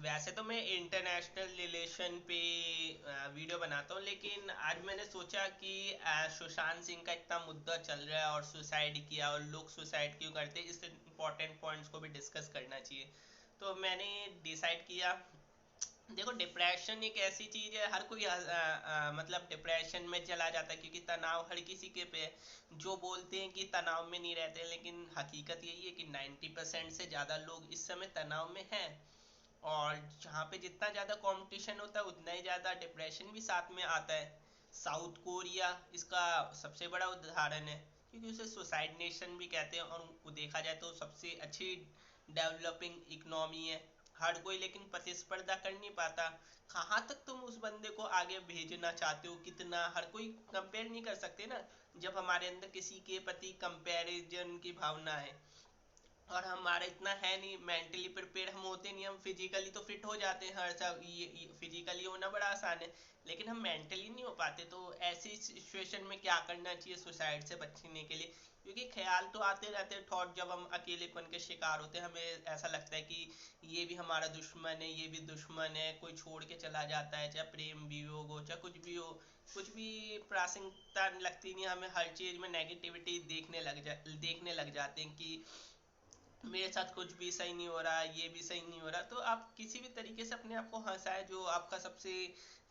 वैसे तो मैं इंटरनेशनल रिलेशन पे वीडियो बनाता हूँ, लेकिन आज मैंने सोचा कि सुशांत सिंह का इतना मुद्दा चल रहा है और सुसाइड किया और लोग सुसाइड क्यों करते हैं, इस इम्पोर्टेंट पॉइंट्स को भी डिस्कस करना चाहिए। तो मैंने डिसाइड किया। देखो, डिप्रेशन एक ऐसी चीज है, हर कोई मतलब डिप्रेशन में चला जाता है क्योंकि तनाव हर किसी के पे है। जो बोलते हैं कि तनाव में नहीं रहते, लेकिन हकीकत यही है कि 90% से ज़्यादा लोग इस समय तनाव में हैं। और जहाँ पे जितना ज़्यादा कंपटीशन होता है उतना ही ज़्यादा डिप्रेशन भी साथ में आता है। साउथ कोरिया इसका सबसे बड़ा उदाहरण है, क्योंकि उसे सुसाइड नेशन भी कहते हैं और वो देखा जाए तो सबसे अच्छी डेवलपिंग इकोनॉमी है। हर कोई लेकिन प्रतिस्पर्धा कर नहीं पाता। कहाँ तक तुम उस बंदे को आगे भेजना चाहते हो, कितना, हर कोई कंपेयर नहीं कर सकते ना। जब हमारे अंदर किसी के प्रति कंपैरिजन की भावना है और हमारा इतना है नहीं, मेंटली प्रिपेयर हम होते नहीं, हम फिजिकली तो फिट हो जाते हैं, हर सब ये फिजिकली होना बड़ा आसान है, लेकिन हम मेंटली नहीं हो पाते। तो ऐसी सिचुएशन में क्या करना चाहिए सुसाइड से बचने के लिए? क्योंकि ख्याल तो आते रहते हैं, थॉट, जब हम अकेलेपन के शिकार होते हैं हमें ऐसा लगता है कि ये भी हमारा दुश्मन है, ये भी दुश्मन है, कोई छोड़ के चला जाता है, चाहे प्रेम वियोग हो चाहे कुछ भी हो, कुछ भी प्रासंगिकता लगती नहीं, हमें हर चीज में नेगेटिविटी देखने लग जाते हैं कि मेरे साथ कुछ भी सही नहीं हो रहा, ये भी सही नहीं हो रहा। तो आप किसी भी तरीके से अपने आप को हंसाए, जो आपका सबसे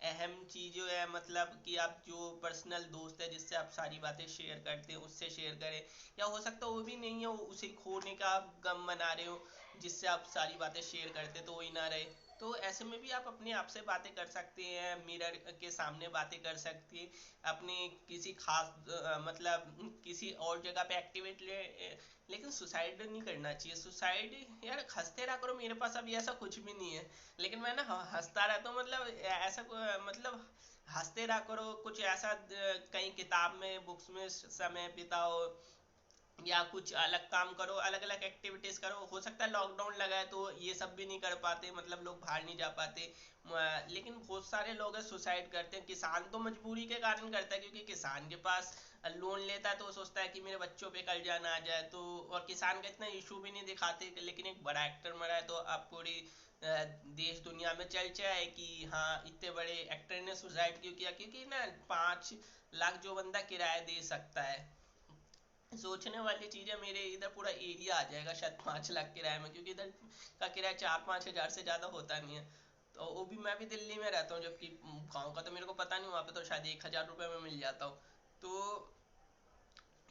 अहम चीज जो है, मतलब कि आप जो पर्सनल दोस्त है जिससे आप सारी बातें शेयर करते हैं उससे शेयर करें। या हो सकता है वो भी नहीं है, उसे खोने का आप गम मना रहे हो, जिससे आप सारी बातें शेयर करते तो वही ना रहे। तो ऐसे में भी आप अपने आप से बातें कर सकते हैं, मिरर के सामने बातें कर सकते हैं, अपने किसी खास मतलब किसी और जगह पे एक्टिवेट लेकिन सुसाइड नहीं करना चाहिए। सुसाइड, यार हंसते रहा करो, मेरे पास अभी ऐसा कुछ भी नहीं है, लेकिन मैं ना हंसता रहता हूँ, मतलब ऐसा मतलब हंसते रहा करो, कुछ ऐसा कहीं किताब में बुक्स में समय बिताओ, या कुछ अलग काम करो, अलग अलग एक्टिविटीज करो। हो सकता है लॉकडाउन लगा है तो ये सब भी नहीं कर पाते, मतलब लोग बाहर नहीं जा पाते, लेकिन बहुत सारे लोग हैं सुसाइड करते हैं। किसान तो मजबूरी के कारण करता है, क्योंकि किसान के पास लोन लेता है तो वो सोचता है कि मेरे बच्चों पे कर्जा ना आ जाए, तो और किसान का इतना इशू भी नहीं दिखाते, लेकिन एक बड़ा एक्टर मरा है तो आप पूरी देश दुनिया में चर्चा है कि हाँ इतने बड़े एक्टर ने सुसाइड क्यों किया, क्योंकि ना 5 लाख जो बंदा किराया दे सकता है, सोचने वाली चीज है। मेरे इधर पूरा एरिया आ जाएगा शायद 5 लाख किराए में, क्योंकि इधर का किराया 4-5 हज़ार से ज्यादा होता नहीं है। तो वो भी, मैं भी दिल्ली में रहता हूँ, जबकि गाँव का तो मेरे को पता नहीं, वहाँ पे तो शायद 1,000 रुपये में मिल जाता हूँ। तो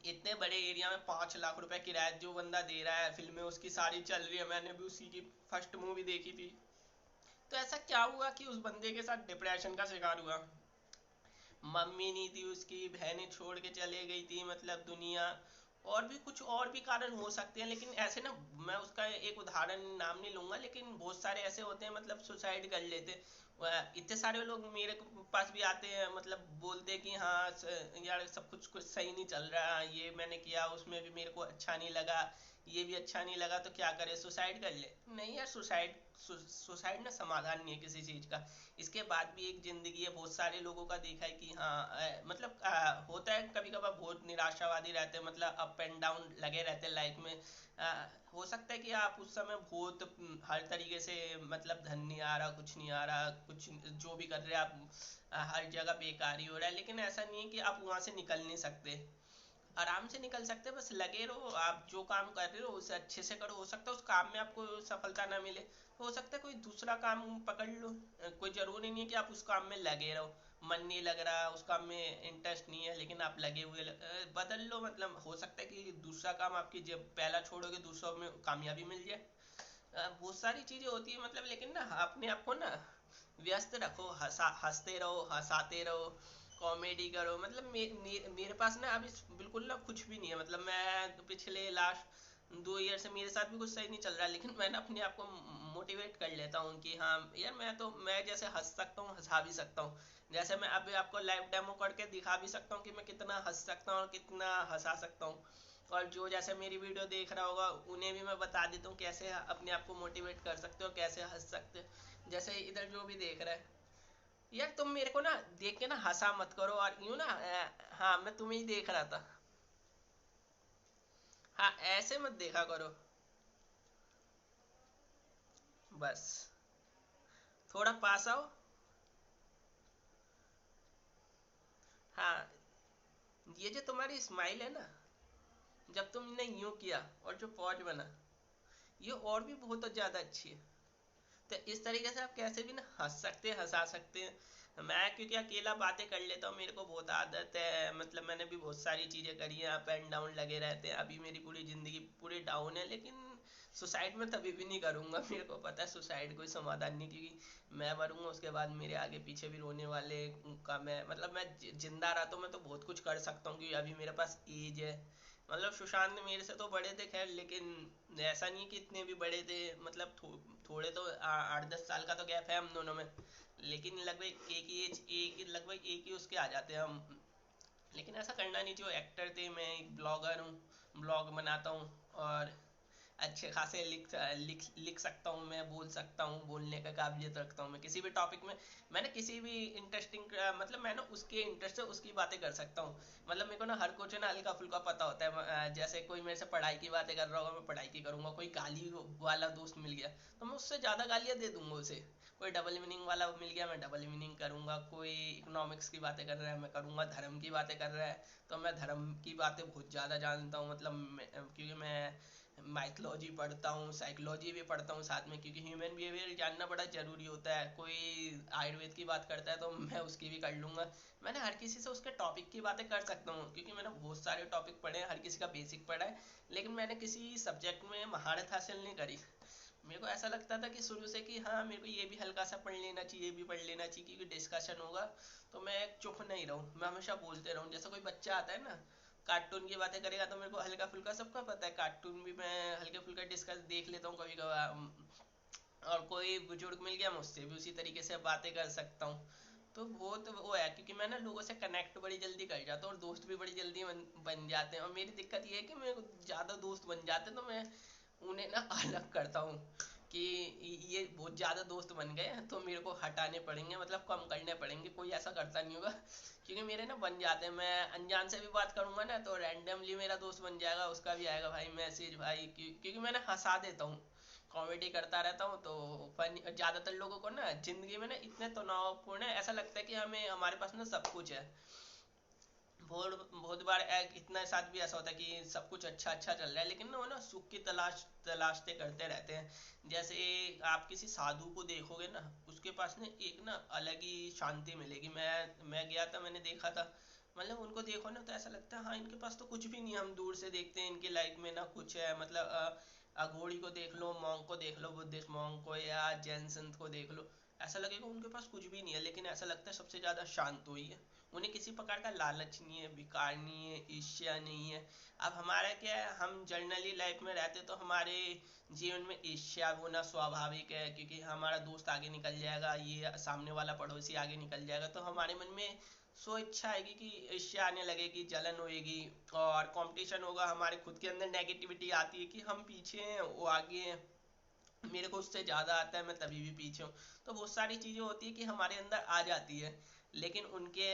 इतने बड़े एरिया में 5 लाख रुपए किराया जो बंदा दे रहा है, फिल्में उसकी सारी चल रही है, मैंने भी उसी की फर्स्ट मूवी देखी थी। तो ऐसा क्या हुआ कि उस बंदे के साथ डिप्रेशन का शिकार हुआ? मम्मी नहीं थी उसकी, बहनें छोड़ के चले गई थी, मतलब दुनिया, और भी कुछ और भी कारण हो सकते हैं, लेकिन ऐसे ना, मैं उसका एक उदाहरण नाम नहीं लूंगा, लेकिन बहुत सारे ऐसे होते हैं मतलब सुसाइड कर लेते। इतने सारे लोग मेरे पास भी आते हैं, मतलब बोलते हैं कि हाँ यार सब कुछ कुछ सही नहीं चल रहा, ये मैंने किया उसमें भी मेरे को अच्छा नहीं लगा, ये भी अच्छा नहीं लगा, तो क्या करे, सुसाइड कर ले? नहीं यार, सुसाइड ना समाधान नहीं है किसी चीज का। इसके बाद भी एक जिंदगी है। बहुत सारे लोगों का देखा है कि हाँ मतलब होता है कभी कभार, बहुत निराशावादी रहते हैं, मतलब अप एंड डाउन लगे रहते हैं लाइफ में। हो सकता है कि आप उस समय बहुत हर तरीके से, मतलब धन नहीं आ रहा, कुछ नहीं आ रहा, कुछ जो भी कर रहे हैं आप हर जगह बेकार ही हो रहा है, लेकिन ऐसा नहीं है कि आप वहां से निकल नहीं सकते। आराम से निकल सकते हैं, बस लगे रहो, आप जो काम कर रहे हो उसे अच्छे से करो। हो सकता है उस काम में आपको सफलता ना मिले, तो हो सकता है कोई दूसरा काम पकड़ लो। कोई जरूरी नहीं है कि आप उस काम में लगे रहो। मन नहीं लग रहा, उस काम में इंटरेस्ट नहीं है, लेकिन आप लगे हुए बदल लो, मतलब हो सकता है कि दूसरा काम आपकी, जब पहला छोड़ोगे दूसरा में कामयाबी मिल जाए। बहुत सारी चीजें होती है, मतलब लेकिन ना अपने आप को ना व्यस्त रखो, हंसते रहो, हंसाते रहो, कॉमेडी करो। मतलब मेरे पास ना अभी बिल्कुल ना कुछ भी नहीं है, मतलब मैं तो पिछले लास्ट 2 ईयर से मेरे साथ भी कुछ सही नहीं चल रहा, लेकिन मैं ना अपने आप को मोटिवेट कर लेता हूँ कि हाँ यार, मैं जैसे हंस सकता हूँ हंसा भी सकता हूँ। जैसे मैं अभी आपको लाइव डेमो करके दिखा भी सकता हूँ कि मैं कितना हंस सकता हूँ और कितना हंसा सकता हूँ। और जो जैसे मेरी वीडियो देख रहा होगा उन्हें भी मैं बता देता हूँ कैसे अपने आप को मोटिवेट कर सकते हो, कैसे हंस सकते हो। जैसे इधर जो भी देख रहा है, यार तुम मेरे को ना देख के ना हंसा मत करो, और यूं ना हाँ मैं तुम्हें ही देख रहा था। हाँ ऐसे मत देखा करो, बस। थोड़ा पास आओ। हाँ, ये जो तुम्हारी स्माइल है ना, जब तुमने यूं किया और जो पॉज बना, ये और भी बहुत ज्यादा अच्छी है। तो इस तरीके से आप कैसे भी ना हंस सकते हैं, हंसा सकते हैं। मैं क्योंकि अकेला बातें कर लेता हूँ, मेरे को बहुत आदत है, मतलब मैंने भी बहुत सारी चीज़ें करी हैं, अप एंड डाउन लगे रहते हैं। अभी मेरी पूरी ज़िंदगी पूरी डाउन है, लेकिन सुसाइड में तभी भी नहीं करूँगा। मेरे को पता है सुसाइड कोई समाधान नहीं, क्योंकि मैं मरूंगा उसके बाद मेरे आगे पीछे भी रोने वाले का मैं, मतलब मैं जिंदा रहा तो मैं तो बहुत कुछ कर सकता हूँ, क्योंकि अभी मेरे पास एज है। मतलब सुशांत मेरे से तो बड़े थे खैर, लेकिन ऐसा नहीं कि इतने भी बड़े थे, मतलब थोड़े तो 8-10 साल का तो गैप है हम दोनों में, लेकिन लगभग एक ही एज, एक लगभग एक ही उसके आ जाते हैं हम। लेकिन ऐसा करना नहीं चाहिए। एक्टर थे, मैं एक ब्लॉगर हूँ, ब्लॉग बनाता हूँ, और अच्छे खासे लिख सकता हूँ, मैं बोल सकता हूँ, बोलने का काबिलियत रखता हूँ मैं किसी भी टॉपिक में। मैंने किसी भी इंटरेस्टिंग, मतलब मैं ना उसके इंटरेस्ट से उसकी बातें कर सकता हूँ। मतलब मेरे को ना हर कुछ ना हल्का फुल्का पता होता है। जैसे कोई मेरे से पढ़ाई की बातें कर रहा होगा, मैं पढ़ाई की करूंगा। कोई गाली वाला दोस्त मिल गया तो मैं उससे ज़्यादा गालियाँ दे दूंगा उसे। कोई डबल मीनिंग वाला मिल गया, मैं डबल मीनिंग करूंगा। कोई इकोनॉमिक्स की बातें कर रहा है, मैं करूंगा। धर्म की बातें कर रहा है तो मैं धर्म की बातें बहुत ज़्यादा जानता हूँ। मतलब क्योंकि मैं माइथोलॉजी पढ़ता हूँ, साइकोलॉजी भी पढ़ता हूँ साथ में, क्योंकि ह्यूमन बिहेवियर जानना बड़ा ज़रूरी होता है। कोई आयुर्वेद की बात करता है तो मैं उसकी भी कर लूँगा। मैंने हर किसी से उसके टॉपिक की बातें कर सकता हूँ, क्योंकि मैंने बहुत सारे टॉपिक पढ़े हैं, हर किसी का बेसिक पढ़ा है, लेकिन मैंने किसी सब्जेक्ट में महारत हासिल नहीं करी। मेरे को ऐसा लगता था कि शुरू से कि हाँ मेरे को ये भी हल्का सा पढ़ लेना चाहिए, ये भी पढ़ लेना चाहिए, क्योंकि डिस्कशन होगा तो मैं चुप नहीं रहूँ, मैं हमेशा बोलते रहूँ। जैसे कोई बच्चा आता है ना, कार्टून की बातें करेगा तो मेरे को हल्का फुल्का, सबका पता है, कार्टून भी मैं हल्के फुल्का डिस्कस देख लेता हूँ कभी कभार। और कोई बुजुर्ग मिल गया, मैं उससे भी उसी तरीके से बातें कर सकता हूँ। तो बहुत वो है, क्योंकि मैं ना लोगों से कनेक्ट बड़ी जल्दी कर जाता हूँ, और दोस्त भी बड़ी जल्दी बन जाते हैं। और मेरी दिक्कत ये है कि मेरे को ज़्यादा दोस्त बन जाते हैं तो मैं उन्हें ना अलग करता हूँ कि ये बहुत ज़्यादा दोस्त बन गए हैं तो मेरे को हटाने पड़ेंगे, मतलब कम करने पड़ेंगे। कोई ऐसा करता नहीं होगा, क्योंकि मेरे ना बन जाते हैं। मैं अनजान से भी बात करूंगा ना तो रैंडमली मेरा दोस्त बन जाएगा, उसका भी आएगा भाई मैसेज भाई, क्योंकि मैं ना हंसा देता हूँ, कॉमेडी करता रहता हूँ। तो फन ज़्यादातर लोगों को ना जिंदगी में ना इतने तनावपूर्ण है, ऐसा लगता है कि हमें हमारे पास ना सब कुछ है। बहुत बहुत बार इतना साथ भी ऐसा होता है कि सब कुछ अच्छा अच्छा चल रहा है, लेकिन ना वो ना सुख की तलाशते करते रहते हैं। जैसे आप किसी साधु को देखोगे ना, उसके पास ना एक ना अलग ही शांति मिलेगी। मैं गया था, मैंने देखा था, मतलब उनको देखो ना तो ऐसा लगता है हाँ इनके पास तो कुछ भी नहीं है। हम दूर से देखते हैं इनकी लाइफ में ना कुछ है, मतलब अघोरी को देख लो, मॉन्क को देख लो, बुद्धिस्ट मॉन्क को या जैन संत को देख लो, ऐसा लगेगा उनके पास कुछ भी नहीं है, लेकिन ऐसा लगता है सबसे ज़्यादा शांत वही है। उन्हें किसी प्रकार का लालच नहीं है, विकार नहीं है, ईर्ष्या नहीं है। अब हमारा क्या है, हम जर्नली लाइफ में रहते तो हमारे जीवन में ईर्ष्या होना स्वाभाविक है, क्योंकि हमारा दोस्त आगे निकल जाएगा, ये सामने वाला पड़ोसी आगे निकल जाएगा, तो हमारे मन में सो इच्छा आएगी कि ईर्ष्या आने लगेगी, जलन होएगी, और कंपटीशन होगा। हमारे खुद के अंदर नेगेटिविटी आती है कि हम पीछे हैं, वो आगे हैं, मेरे को उससे ज़्यादा आता है, मैं तभी भी पीछे हूँ। तो बहुत सारी चीज़ें होती है कि हमारे अंदर आ जाती है, लेकिन उनके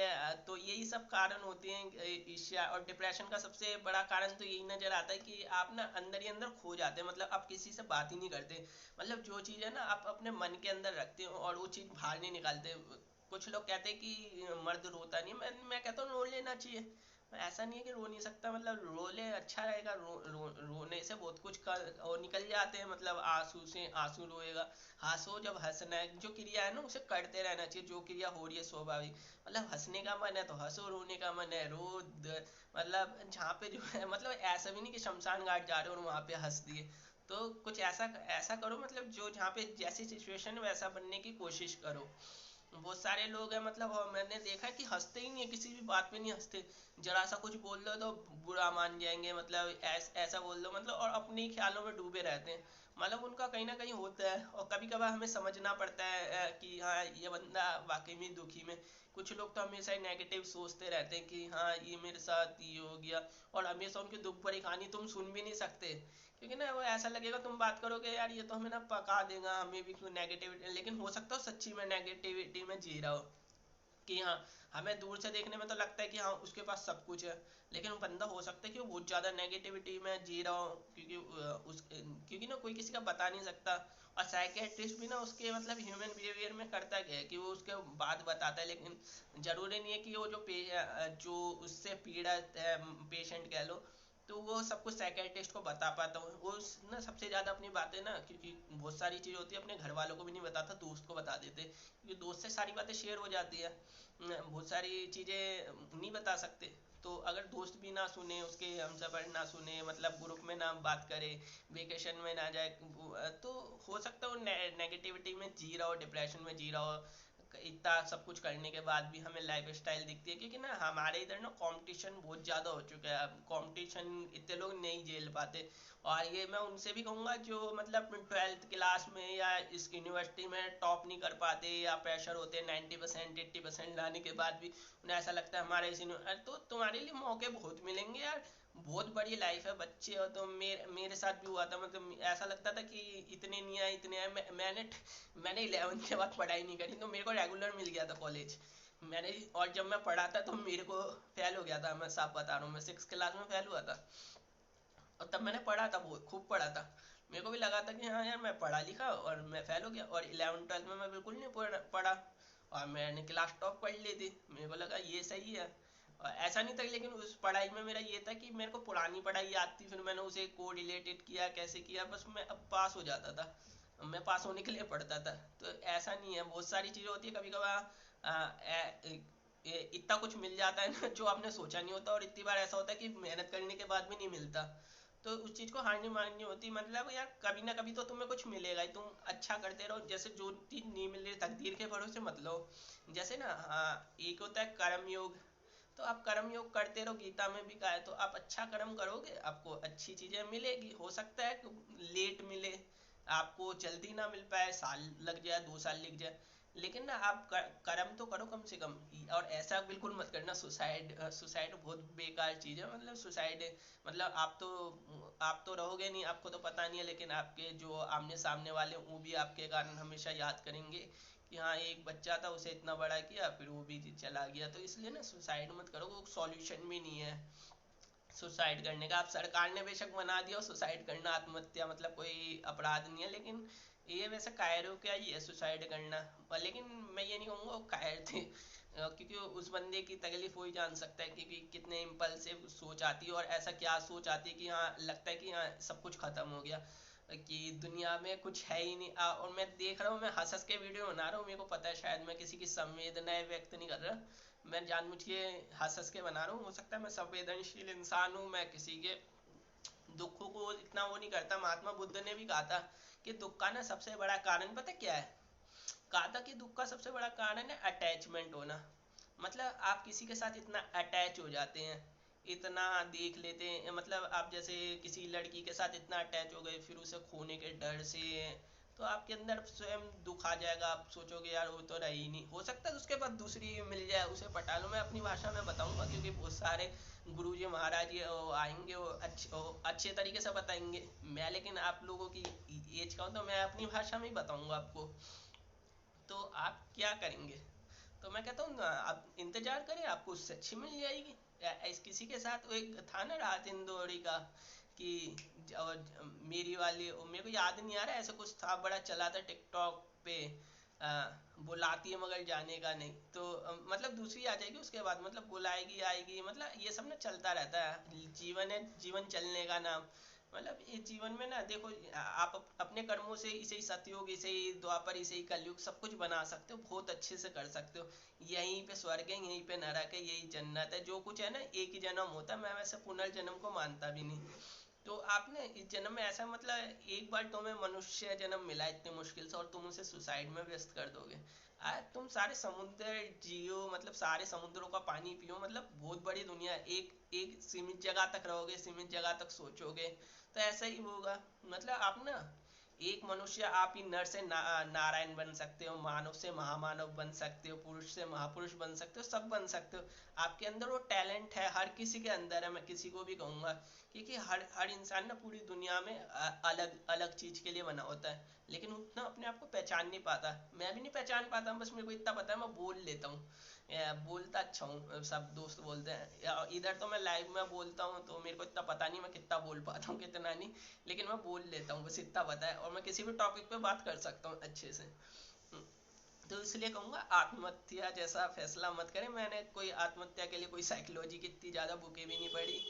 तो यही सब कारण होते हैं ईर्ष्या। और डिप्रेशन का सबसे बड़ा कारण तो यही नज़र आता है कि आप ना अंदर ही अंदर खो जाते हैं, मतलब आप किसी से बात ही नहीं करते। मतलब जो चीज़ है ना आप अपने मन के अंदर रखते हो और वो चीज़ बाहर नहीं निकालते। कुछ लोग कहते हैं कि मर्द रोता नहीं, मैं कहता हूँ रो लेना चाहिए। ऐसा नहीं है कि रो नहीं सकता, मतलब रो ले अच्छा रहेगा। रोने से बहुत कुछ और निकल जाते हैं, मतलब आंसू से आंसू रोएगा। हंसो, जब हंसना है जो क्रिया है ना उसे करते रहना चाहिए, जो क्रिया हो रही है स्वाभाविक। मतलब हंसने का मन है तो हंसो, रोने का मन है रो। मतलब जहाँ पे जो है, मतलब ऐसा भी नहीं कि शमशान घाट जा रहे हो और वहाँ पे हंस दिए। तो कुछ ऐसा ऐसा करो, मतलब जो जहाँ पे जैसी सिचुएशन है वैसा बनने की कोशिश करो। बहुत सारे लोग हैं, मतलब मैंने देखा है कि हंसते ही नहीं है, किसी भी बात पे नहीं हंसते। जरा सा कुछ बोल दो तो बुरा मान जाएंगे, मतलब ऐसा बोल दो, मतलब और अपने ही ख्यालों में डूबे रहते हैं। मतलब उनका कहीं ना कहीं होता है, और कभी कभार हमें समझना पड़ता है कि हाँ ये बंदा वाकई में दुखी में। कुछ लोग तो हमेशा ही नेगेटिव सोचते रहते हैं कि हाँ ये मेरे साथ ये हो गया, और हमेशा उनकी दुख भरी कहानी तुम सुन भी नहीं सकते, क्योंकि ना वो ऐसा लगेगा तुम बात करोगे यार ये तो हमें ना पका देगा, हमें भी क्यों नेगेटिविटी, लेकिन हो सकता हो सच्ची में नेगेटिविटी में जी रहा हो। कि हाँ, हमें दूर से देखने में तो लगता है कि हाँ उसके पास सब कुछ है, लेकिन वो बंदा हो सकता है कि वो बहुत ज़्यादा नेगेटिविटी में जी रहा हो, क्योंकि ना कोई किसी का बता नहीं सकता। और साइकेट्रिस्ट भी ना उसके मतलब ह्यूमन बिहेवियर में करता क्या है कि वो उसके बाद बताता है, लेकिन ज़रूरी नहीं है कि वो जो उससे पीड़ित है पेशेंट कह लो, तो वो सब कुछ साइकेट्रिस्ट को बता पाता हूँ। वो ना सबसे ज़्यादा अपनी बातें ना, क्योंकि बहुत सारी चीज़ होती है अपने घर वालों को भी नहीं बताता, दोस्त को बता देते, क्योंकि दोस्त से सारी बातें शेयर हो जाती है, बहुत सारी चीज़ें नहीं बता सकते। तो अगर दोस्त भी ना सुने, उसके हमसफर ना सुने, मतलब ग्रुप में ना बात करे, वेकेशन में ना जाए, तो हो सकता है वो नेगेटिविटी में जी रहा हो, डिप्रेशन में जी रहा हो। इतना सब कुछ करने के बाद भी हमें लाइफ स्टाइल दिखती है, क्योंकि ना हमारे इधर ना कंपटीशन बहुत ज़्यादा हो चुका है। अब कंपटीशन इतने लोग नहीं झेल पाते। और ये मैं उनसे भी कहूँगा जो मतलब 12th क्लास में या इस यूनिवर्सिटी में टॉप नहीं कर पाते, या प्रेशर होते हैं 90% 80% लाने के बाद भी उन्हें ऐसा लगता है हमारे इसी, तो तुम्हारे लिए मौके बहुत मिलेंगे यार, बहुत बड़ी लाइफ है, बच्चे हो। तो मेरे साथ भी हुआ था, मतलब ऐसा लगता था कि इतने नहीं आए इतने आए। मैंने 11th के बाद पढ़ाई नहीं करी, तो मेरे को रेगुलर मिल गया था कॉलेज। मैंने और जब मैं पढ़ा था तो मेरे को फेल हो गया था, मैं साफ बता रहा हूँ, मैं 6th क्लास में फेल हुआ था। और तब मैंने पढ़ा था, बहुत खूब पढ़ा था। मेरे को भी लगा था कि हाँ यार मैं पढ़ा लिखा, और मैं फेल हो गया। और 11th 12th में मैं बिल्कुल नहीं पढ़ा, और मैंने क्लास टॉप पढ़ ली थी। मेरे को लगा ये सही है। और ऐसा नहीं था, लेकिन उस पढ़ाई में मेरा ये था कि मेरे को पुरानी पढ़ाई याद थी, फिर मैंने उसे को रिलेटेड किया, कैसे किया, बस मैं अब पास हो जाता था। मैं पास होने के लिए पढ़ता था। तो ऐसा नहीं है, बहुत सारी चीज़ें होती है, कभी कभार इतना कुछ मिल जाता है ना जो आपने सोचा नहीं होता, और इतनी बार ऐसा होता है कि मेहनत करने के बाद भी नहीं मिलता। तो उस चीज़ को हार नहीं माननी होती, मतलब यार कभी ना कभी तो तुम्हें कुछ मिलेगा ही, तुम अच्छा करते रहो। जैसे जो चीज़ नहीं मिल रही तकदीर के भरोसे मत लो। जैसे ना हाँ, एक होता है कर्म योग, तो आप कर्म योग करते रहो, गीता में भी कहा है। तो आप अच्छा कर्म करोगे, आपको अच्छी चीज़ें मिलेगी। हो सकता है लेट मिले, आपको जल्दी ना मिल पाए, साल लग जाए, 2 साल लग जाए, लेकिन ना आप कर्म तो करो कम से कम। और ऐसा बिल्कुल मत करना, सुसाइड सुसाइड बहुत बेकार चीज़ है। मतलब सुसाइड, मतलब आप तो रहोगे नहीं, आपको तो पता नहीं है, लेकिन आपके जो आमने सामने वाले वो भी आपके कारण हमेशा याद करेंगे कि हाँ एक बच्चा था, उसे इतना बड़ा किया, फिर वो भी चला गया। तो इसलिए ना सुसाइड मत करो, वो सॉल्यूशन भी नहीं है सुसाइड करने का। आप सरकार ने बेशक बना दिया सुसाइड करना आत्महत्या मतलब कोई अपराध नहीं है, लेकिन ये वैसे कायरों क्या ही है सुसाइड करना। लेकिन मैं ये नहीं कहूँगा वो कायर थे, क्योंकि उस बंदे की तकलीफ वही जान सकता है कि कितने इम्पल्सिव सोच आती है, और ऐसा क्या सोच आती है कि हाँ लगता है कि हाँ सब कुछ खत्म हो गया, कि दुनिया में कुछ है ही नहीं। और मैं देख रहा हूँ, मैं हंस हंस के वीडियो बना रहा हूँ, मेरे को पता है शायद मैं किसी की संवेदनाएं व्यक्त नहीं कर रहा, मैं जानबूझ के हंस हंस के बना रहा हूँ। हो सकता है मैं संवेदनशील इंसान हूँ, मैं किसी के दुखों को इतना वो नहीं करता। महात्मा बुद्ध ने भी कहा था कि दुख का ना सबसे बड़ा कारण पता क्या है, कहा था कि दुख का सबसे बड़ा कारण है अटैचमेंट होना। मतलब आप किसी के साथ इतना अटैच हो जाते हैं, इतना देख लेते हैं, मतलब आप जैसे किसी लड़की के साथ इतना अटैच हो गए, फिर उसे खोने के डर से तो आपके अंदर स्वयं दुख आ जाएगा। आप सोचोगे यार वो तो रही नहीं, हो सकता है उसके बाद दूसरी मिल जाए, उसे पटा लो। मैं अपनी भाषा में बताऊंगा, क्योंकि बहुत सारे गुरुजी महाराज जी वो आएंगे, वो अच्छे तरीके से बताएंगे। मैं लेकिन आप लोगों की एज का हूँ, तो मैं अपनी भाषा में ही बताऊंगा आपको। तो आप क्या करेंगे, तो मैं कहता हूँ आप इंतजार करें, आपको उससे अच्छी मिल जाएगी। किसी के साथ वो एक था ना रात इंदौरी का, कि मेरी वाली, मेरे को याद नहीं आ रहा, ऐसा कुछ था, बड़ा चला था टिकटॉक पे, बुलाती है मगर जाने का नहीं। तो मतलब दूसरी आ जाएगी उसके बाद, मतलब बुलाएगी आएगी, मतलब ये सब ना चलता रहता है। जीवन है, जीवन चलने का नाम। मतलब ये जीवन में ना देखो, आप अपने कर्मों से इसे ही सतयुग, इसे ही द्वापर, इसे ही कलयुग सब कुछ बना सकते हो, बहुत अच्छे से कर सकते हो। यहीं पे स्वर्ग है, यहीं पे नरक है, यही जन्नत है। जो कुछ है ना एक ही जन्म होता है, मैं वैसे पुनर्जन्म को मानता भी नहीं। तो आपने इस जन्म में ऐसा, मतलब एक बार तुम्हें मनुष्य जन्म मिला इतने मुश्किल से, और तुम उसे सुसाइड में व्यस्त कर दोगे। तुम सारे समुद्र जियो, मतलब सारे समुद्रों का पानी पियो, मतलब बहुत बड़ी दुनिया है, एक एक सीमित जगह तक रहोगे, सीमित जगह तक सोचोगे, तो ऐसा ही होगा। मतलब आप ना एक मनुष्य, आप ही नर से नारायण बन सकते हो, मानव से महामानव बन सकते हो, पुरुष से महापुरुष बन सकते हो, सब बन सकते हो। आपके अंदर वो टैलेंट है, हर किसी के अंदर है, मैं किसी को भी कहूँगा, क्योंकि हर हर इंसान ना पूरी दुनिया में अलग अलग चीज़ के लिए बना होता है, लेकिन उतना अपने आप को पहचान नहीं पाता, मैं भी नहीं पहचान पाता, बस मेरे को इतना पता है मैं बोल लेता हूँ, बोलता अच्छा हूँ, सब दोस्त बोलते हैं। इधर तो मैं लाइव में बोलता हूँ तो मेरे को इतना पता नहीं मैं कितना बोल पाता हूँ कितना नहीं, लेकिन मैं बोल लेता हूँ, बस इतना पता है, और मैं किसी भी टॉपिक पे बात कर सकता हूँ अच्छे से। तो इसलिए कहूँगा आत्महत्या जैसा फैसला मत करें। मैंने कोई आत्महत्या के लिए कोई साइकोलॉजी की इतनी ज़्यादा बुकें भी नहीं पढ़ी,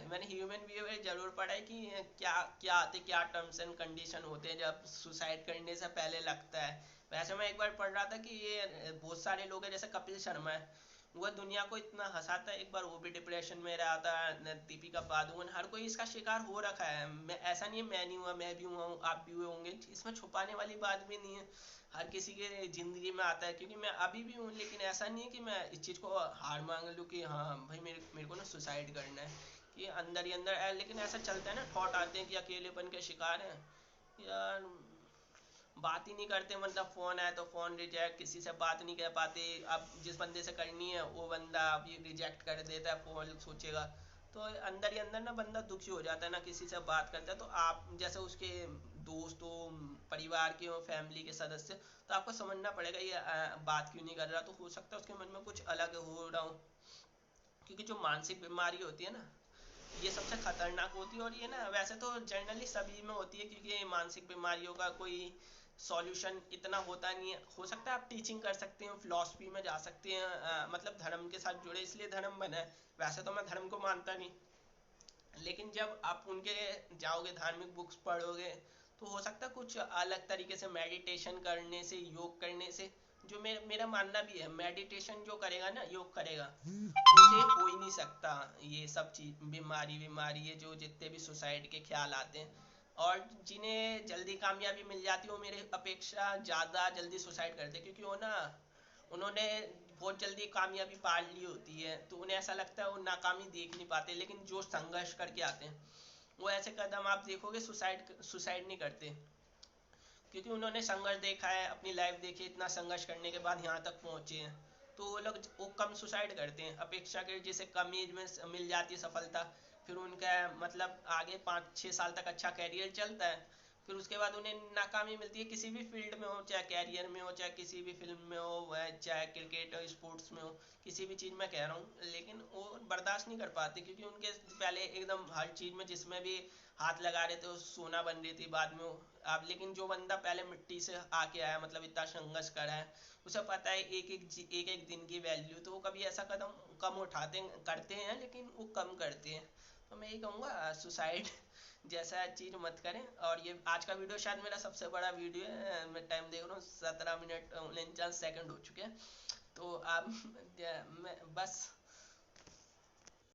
मैंने ह्यूमन बिहेवियर जरूर पढ़ा है कि क्या क्या आते, क्या टर्म्स एंड कंडीशन होते हैं जब सुसाइड करने से पहले लगता है। वैसे मैं एक बार पढ़ रहा था कि ये बहुत सारे लोग हैं, जैसे कपिल शर्मा है, वो दुनिया को इतना हंसाता है, एक बार वो भी डिप्रेशन में रहा था, दीपिका पादुकोण, हर कोई इसका शिकार हो रखा है। मैं ऐसा नहीं है मैं नहीं हुआ, मैं भी हुआ हूँ, आप भी हुए होंगे, इसमें छुपाने वाली बात भी नहीं है, हर किसी के जिंदगी में आता है। क्योंकि मैं अभी भी हूँ, लेकिन ऐसा नहीं है कि मैं इस चीज़ को हार मान लूँ कि हाँ भाई मेरे को ना सुसाइड करना है, कि अंदर ही अंदर लेकिन ऐसा चलता है ना, थॉट आते हैं कि अकेलेपन के शिकार हैं यार, बात ही नहीं करते, मतलब फ़ोन आए तो फ़ोन रिजेक्ट, किसी से बात नहीं कर पाते, अब जिस बंदे से करनी है वो बंदा अभी रिजेक्ट कर देता है, फ़ोन सोचेगा, तो अंदर ही अंदर ना बंदा दुखी हो जाता है ना, किसी से बात करता है। तो आप जैसे उसके दोस्त हो, परिवार के हो, फैमिली के सदस्य, तो आपको समझना पड़ेगा ये बात क्यों नहीं कर रहा, तो हो सकता है उसके मन में कुछ अलग हो रहा हो। क्योंकि जो मानसिक बीमारी होती है ना, ये सबसे खतरनाक होती है, और ये ना वैसे तो जनरली सभी में होती है, क्योंकि मानसिक बीमारियों का कोई सॉल्यूशन इतना होता नहीं है। हो सकता है आप टीचिंग कर सकते हो, फिलॉसफी में जा सकते हैं, मतलब धर्म के साथ जुड़े, इसलिए धर्म बना है। वैसे तो मैं धर्म को मानता नहीं, लेकिन जब आप उनके जाओगे, धार्मिक बुक्स पढ़ोगे, तो हो सकता है कुछ अलग तरीके से मेडिटेशन करने से, योग करने से, जो मेरा मानना भी है, मेडिटेशन जो करेगा ना, योग करेगा, उसे हो ही नहीं सकता ये सब चीज, बीमारी बीमारी है, जो जितने भी सुसाइड के ख्याल आते हैं, और जिन्हें जल्दी कामयाबी मिल जाती है वो मेरे अपेक्षा ज़्यादा जल्दी सुसाइड करते हैं, क्योंकि वो ना, उन्होंने बहुत जल्दी कामयाबी पा ली होती है, तो उन्हें ऐसा लगता है वो नाकामी देख नहीं पाते, लेकिन जो संघर्ष करके आते हैं वो ऐसे कदम आप देखोगे सुसाइड सुसाइड नहीं करते, क्योंकि उन्होंने संघर्ष देखा है, अपनी लाइफ देखी, इतना संघर्ष करने के बाद यहाँ तक पहुँचे हैं। तो वो लोग वो कम सुसाइड करते हैं अपेक्षा के, जैसे कम एज में मिल जाती है सफलता, फिर उनका मतलब आगे 5-6 साल तक अच्छा कैरियर चलता है, फिर उसके बाद उन्हें नाकामी मिलती है, किसी भी फील्ड में हो, चाहे कैरियर में हो, चाहे किसी भी फिल्म में हो, वह चाहे क्रिकेट हो, स्पोर्ट्स में हो, किसी भी चीज़ में कह रहा हूँ, लेकिन वो बर्दाश्त नहीं कर पाते, क्योंकि उनके पहले एकदम हर चीज़ में जिसमें भी हाथ लगा रहे थे वो सोना बन रही थी बाद में वो, अब लेकिन जो बंदा पहले मिट्टी से आके आया, मतलब इतना संघर्ष करा है, उसे पता है एक एक दिन की वैल्यू, तो वो कभी ऐसा कदम कम उठाते करते हैं, लेकिन वो कम करते हैं। तो मैं यही कहूँगा सुसाइड जैसा चीज़ मत करें। और ये आज का वीडियो शायद मेरा सबसे बड़ा वीडियो है, मैं टाइम देख रहा हूँ 17 मिनट 49 सेकंड हो चुके हैं, तो आप मैं बस